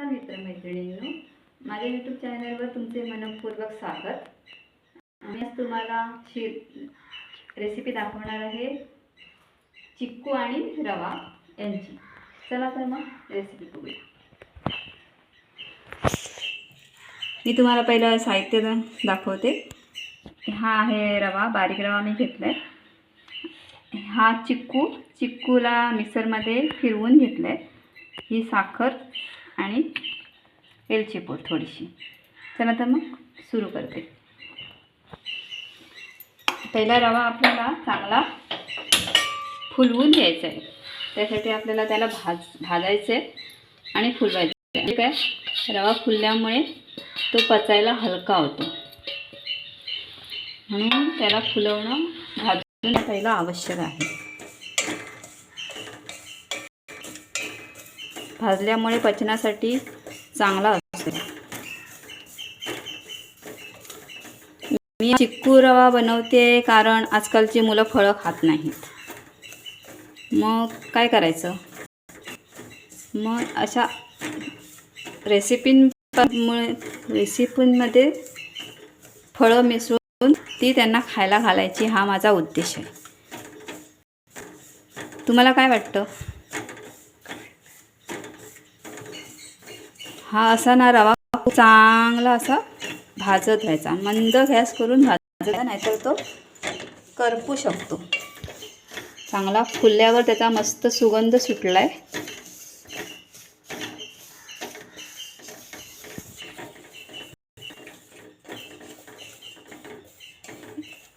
नमस्कार मित्रमैत्रिणींनो, माझ्या यूट्यूब चॅनलवर तुमचे मनपूर्वक स्वागत। मी आज तुम्हाला रेसिपी दाखवणार आहे चिक्कू आणि रवा यांची। चला तर मग रेसिपी बघूया। मी तुम्हाला पहिलं साहित्य दाखवते। हा आहे रवा, बारीक रवा मी घेतलाय। हा चिक्कूला मिक्सरमध्ये फिरवून घेतलाय। ही साखर आणि वेलची पूड थोडीशी। चला तर मग सुरू करते। पहिला रवा आपल्याला चांगला फुलवून घ्यायचा आहे। त्यासाठी आपल्याला त्याला भाजायचं आहे आणि फुलवायचं आहे। काय रवा फुलल्यामुळे तो पचायला हलका होतो, म्हणून त्याला फुलवणं भाजून पहिला आवश्यक आहे। भाजल्यामुळे पचनासाठी चांगला असतो। मी चिक्कू रवा बनवते कारण आजकालची मुलं फळं खात नाहीत। मग काय करायचं? मग अशा रेसिपींमध्ये फळं मिसळून ती त्यांना खायला घालायची, हा माझा उद्देश आहे। तुम्हाला काय वाटतं? हा असा ना रवा चांगला असा भाजत घ्यायचा, मंद गॅस करून भाजायचा, नाहीतर तो करपू शकतो। चांगला फुलल्यावर त्याचा मस्त सुगंध सुटलाय।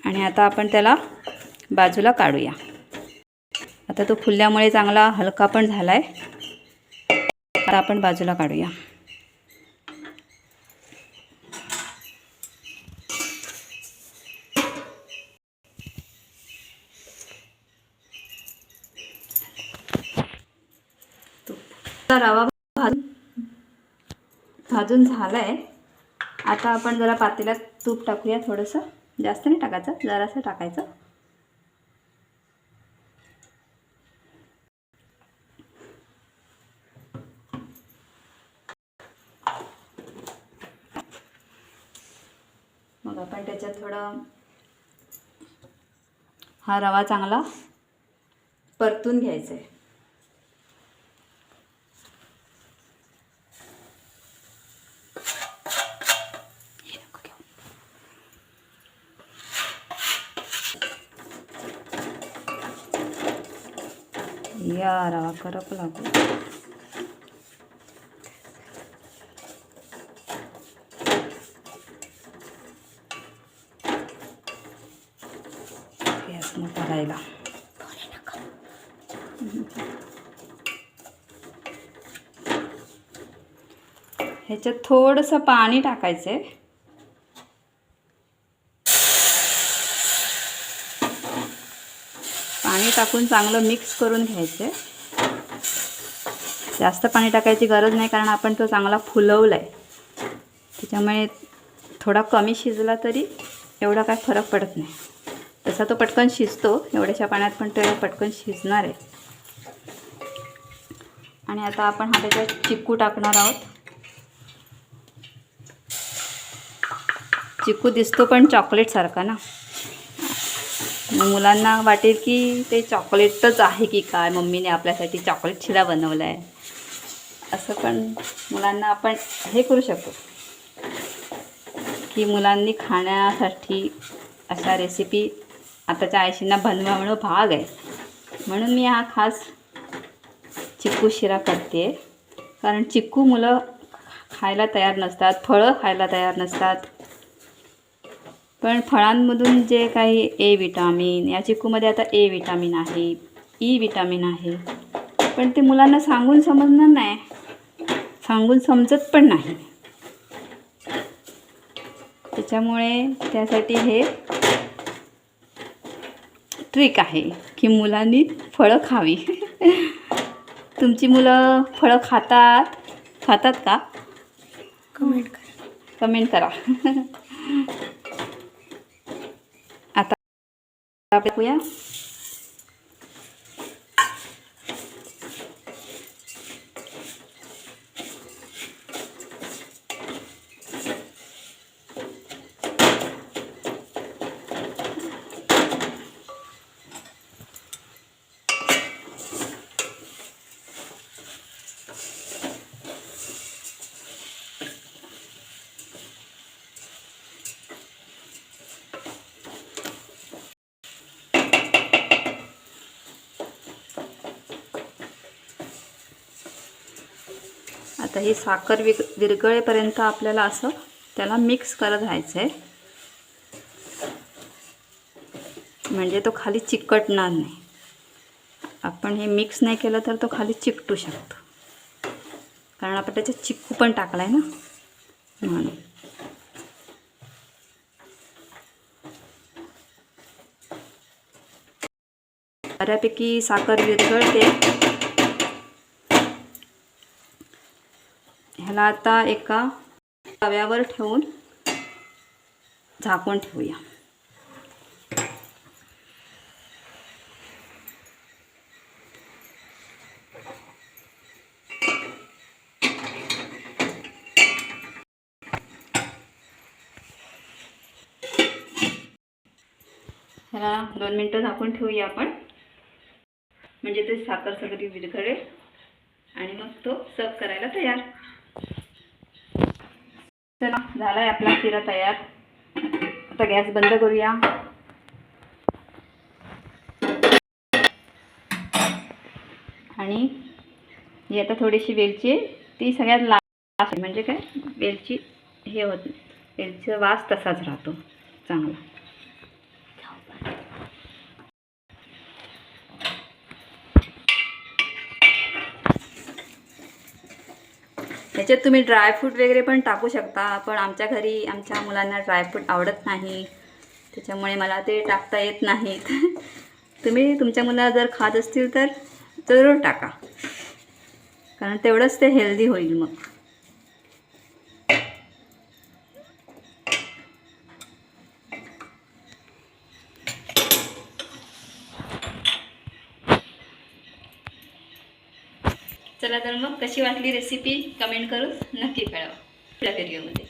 आणि आता आपण त्याला बाजूला काढूया। आता तो फुलल्यामुळे चांगला हलका पण झालाय। आता आपण बाजूला काढूया। रवा भाजून झालाय। आता आपण जरा पातेल्यात तूप टाकूया, थोडंसं, जास्त नाही टाकायचं, जरासं टाकायचं। मग आपण त्याच्यात थोडं हा रवा चांगला परतून घ्यायचा आहे। या रवा करप लागू। गॅस मोठा करायला। ह्याच्यात थोडंसं पाणी टाकायचं आहे। पाणी टाकून चांगलं मिक्स करून घ्यायचं आहे। जास्त पाणी टाकायची गरज नाही, कारण आपण तो चांगला फुलवलाय। त्याच्यामुळे थोडा कमी शिजला तरी एवढा काय फरक पडत नाही। तसा तो पटकन शिजतो, एवढ्याशा पाण्यात पण तो पटकन शिजणार आहे। आणि आता आपण हा त्याच्यात चिक्कू टाकणार आहोत। चिक्कू दिसतो पण चॉकलेट सारखा ना, मुलांना वाटेल की ते चॉकलेटच आहे की काय, मम्मीने आपल्यासाठी चॉकलेट शिरा बनवला आहे, असं पण मुलांना आपण हे करू शकतो की मुलांनी खाण्यासाठी अशा रेसिपी आताच्या आयुष्यांना बनवणं भाग आहे। म्हणून मी हा खास चिक्कू शिरा करते, कारण चिक्कू मुलं खायला तयार नसतात, फळं खायला तयार नसतात। पण फळांमधून जे काही ए विटामिन, या चिक्कूमध्ये आता ए विटामिन आहे, ई विटामिन आहे, पण ते मुलांना सांगून समजणार नाही, सांगून समजत पण नाही। त्याच्यामुळे त्यासाठी हे ट्रिक आहे की मुलांनी फळं खावी। तुमची मुलं फळं खातात का? कमेंट करा। आता बघूया। आता ही साखर विरघळेपर्यंत आपल्याला असं त्याला मिक्स करत राहायचं आहे, म्हणजे तो खाली चिकटणार नाही. आपण हे मिक्स नाही केलं तर तो खाली चिकटू शकतो, कारण आपण त्याच्यात चिक्कू पण टाकला आहे ना म्हणून. बऱ्यापैकी साखर विरघळते. ह्याला आता एका तव्यावर ठेवून झाकून ठेवूया. ह्याला 2 मिनटं झाकून ठेवूया आपण, म्हणजे ते साखर सगळी विरघळेल आणि मग तो सर्व करायला तयार. चला, झाला आहे आपला शिरा तयार. आता गॅस बंद करूया. आणि ही आता थोडीशी वेलची, ती सगळ्यात लास्ट, म्हणजे काय वेलची हे होत नाही, वेलचीचा वास तसाच राहतो चांगला. ह्याच्यात तुम्ही ड्रायफ्रूट वगैरे पण टाकू शकता, पण आमच्या घरी आमच्या मुलांना ड्रायफ्रूट आवडत नाही, त्याच्यामुळे मला ते टाकता येत नाहीत. तुम्ही तुमच्या मुलाला जर खात असतील तर जरूर टाका, कारण तेवढंच ते हेल्दी होईल मग. चला तर मग कशी वाटली रेसिपी कमेंट करून नक्की कळवा आपल्या व्हिडिओमध्ये.